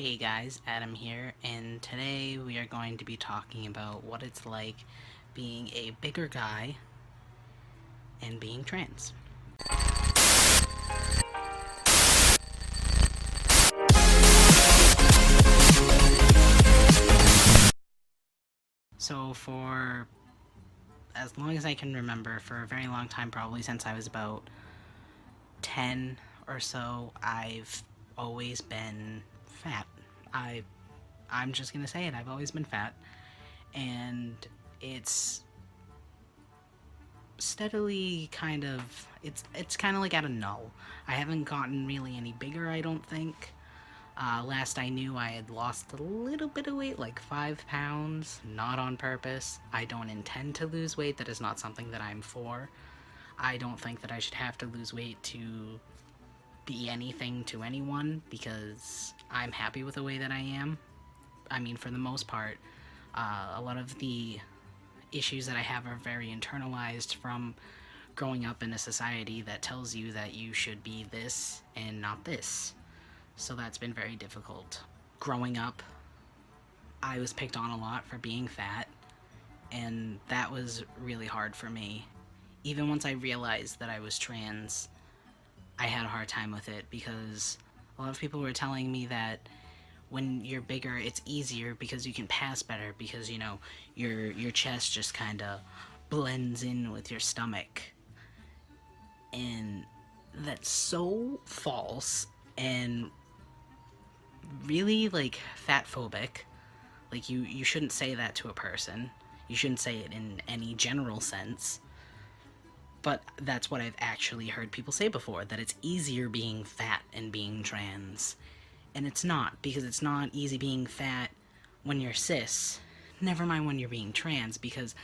Hey guys, Adam here, and today we are going to be talking about what it's like being a bigger guy and being trans. So for as long as I can remember, for a very long time, probably since I was about 10 or so, I've always been fat. I I'm just gonna say it, I've always been fat. And it's steadily it's kind of like at a null. I haven't gotten really any bigger, I don't think. Last I knew, I had lost a little bit of weight, like 5 pounds, not on purpose. I don't intend to lose weight. That is not something that I'm for. I don't think that I should have to lose weight to be anything to anyone because I'm happy with the way that I am. I mean, for the most part, a lot of the issues that I have are very internalized from growing up in a society that tells you that you should be this and not this. So that's been very difficult. Growing up, I was picked on a lot for being fat, and that was really hard for me. Even once I realized that I was trans, I had a hard time with it because a lot of people were telling me that when you're bigger, it's easier because you can pass better because, your chest just kind of blends in with your stomach. And that's so false and really, like, fat phobic. Like, you shouldn't say that to a person. You shouldn't say it in any general sense. But that's what I've actually heard people say before, that it's easier being fat and being trans. And it's not, because it's not easy being fat when you're cis. Never mind when you're being trans, because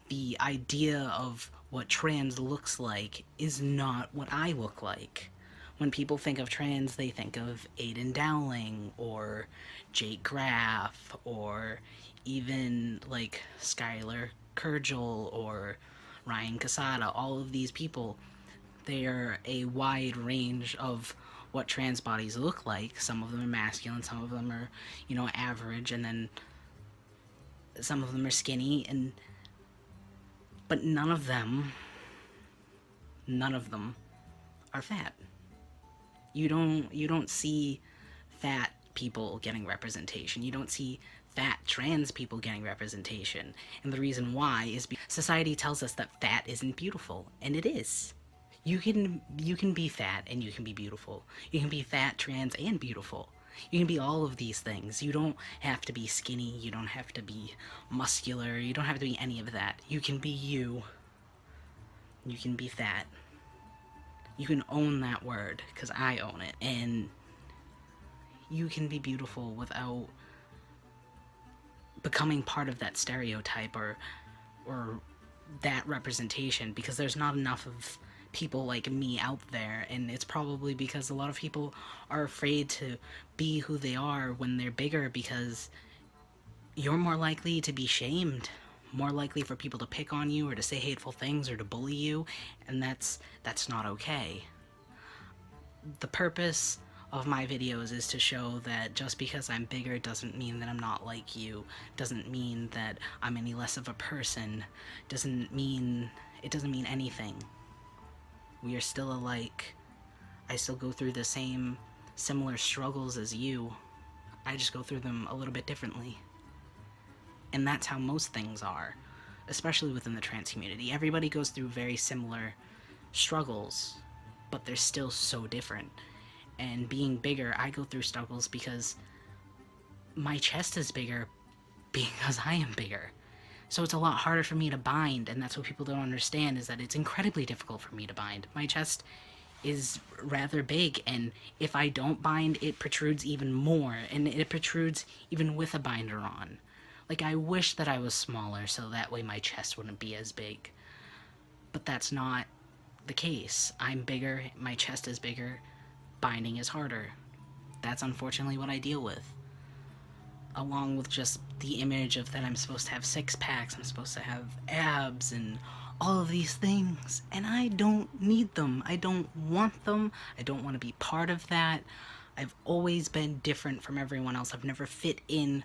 the idea of what trans looks like is not what I look like. When people think of trans, they think of Aiden Dowling or Jake Graff or even like Skylar Kurgel or Ryan Casada. All of these people, they are a wide range of what trans bodies look like. Some of them are masculine, some of them are, average, and then some of them are skinny, but none of them are fat. You don't see fat people getting representation. You don't see fat trans people getting representation. And the reason why is because society tells us that fat isn't beautiful, and it is. You can be fat and you can be beautiful. You can be fat, trans, and beautiful. You can be all of these things. You don't have to be skinny. You don't have to be muscular. You don't have to be any of that. You can be you. You can be fat. You can own that word, because I own it. And you can be beautiful without becoming part of that stereotype or that representation, because there's not enough of people like me out there, and it's probably because a lot of people are afraid to be who they are when they're bigger, because you're more likely to be shamed, more likely for people to pick on you or to say hateful things or to bully you, and that's not okay. The purpose of my videos is to show that just because I'm bigger doesn't mean that I'm not like you, doesn't mean that I'm any less of a person, it doesn't mean anything. We are still alike. I still go through the same similar struggles as you. I just go through them a little bit differently. And that's how most things are, especially within the trans community. Everybody goes through very similar struggles, but they're still so different. And being bigger, I go through struggles because my chest is bigger because I am bigger. So it's a lot harder for me to bind, and that's what people don't understand, is that it's incredibly difficult for me to bind. My chest is rather big, and if I don't bind, it protrudes even more, and it protrudes even with a binder on. Like, I wish that I was smaller so that way my chest wouldn't be as big. But that's not the case. I'm bigger, my chest is bigger, binding is harder. That's unfortunately what I deal with. Along with just the image of that I'm supposed to have six packs, I'm supposed to have abs and all of these things. And I don't need them. I don't want them. I don't want to be part of that. I've always been different from everyone else. I've never fit in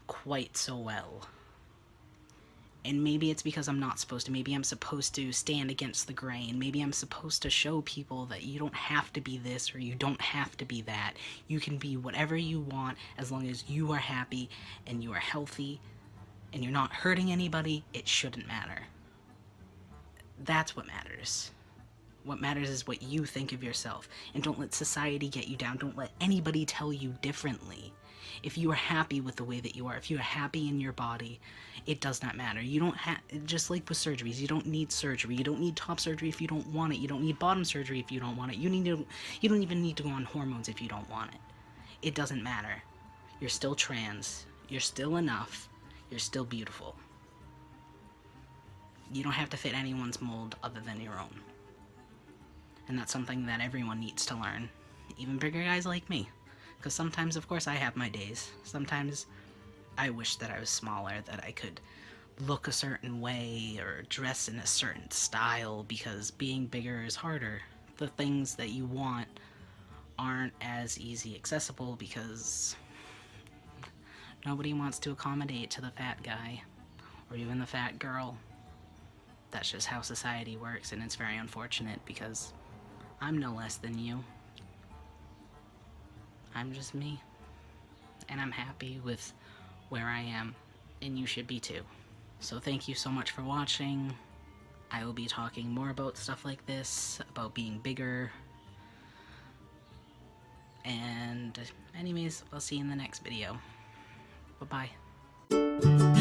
quite so well. And maybe it's because I'm not supposed to. Maybe I'm supposed to stand against the grain. Maybe I'm supposed to show people that you don't have to be this or you don't have to be that. You can be whatever you want as long as you are happy and you are healthy and you're not hurting anybody. It shouldn't matter. That's what matters. What matters is what you think of yourself. And don't let society get you down. Don't let anybody tell you differently. If you are happy with the way that you are, if you are happy in your body, it does not matter. You don't have, just like with surgeries, you don't need surgery. You don't need top surgery if you don't want it. You don't need bottom surgery if you don't want it. You don't even need to go on hormones if you don't want it. It doesn't matter. You're still trans. You're still enough. You're still beautiful. You don't have to fit anyone's mold other than your own. And that's something that everyone needs to learn. Even bigger guys like me. Because sometimes, of course, I have my days. Sometimes I wish that I was smaller, that I could look a certain way or dress in a certain style, because being bigger is harder. The things that you want aren't as easy accessible because nobody wants to accommodate to the fat guy or even the fat girl. That's just how society works, and it's very unfortunate because I'm no less than you. I'm just me. And I'm happy with where I am, and you should be too. So thank you so much for watching. I will be talking more about stuff like this, about being bigger. And anyways, I'll see you in the next video. Bye-bye.